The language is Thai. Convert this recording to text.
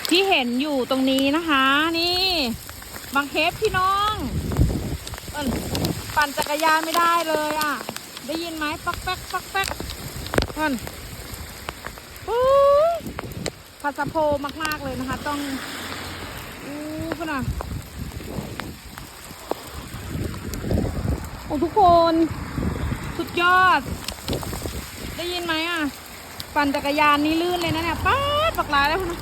ที่เห็นอยู่ตรงนี้นะคะนี่บางเคสพี่น้องปั่นจักรยานไม่ได้เลยอ่ะได้ยินไหมปักแป๊กปักแป๊กมันพัสโพมากๆเลยนะคะต้องขนาดโอ้ทุกคนสุดยอดได้ยินไหมอ่ะปั่นจักรยานนี่ลื่นเลยนะเนี่ยป๊าดปักหลายแล้วนะ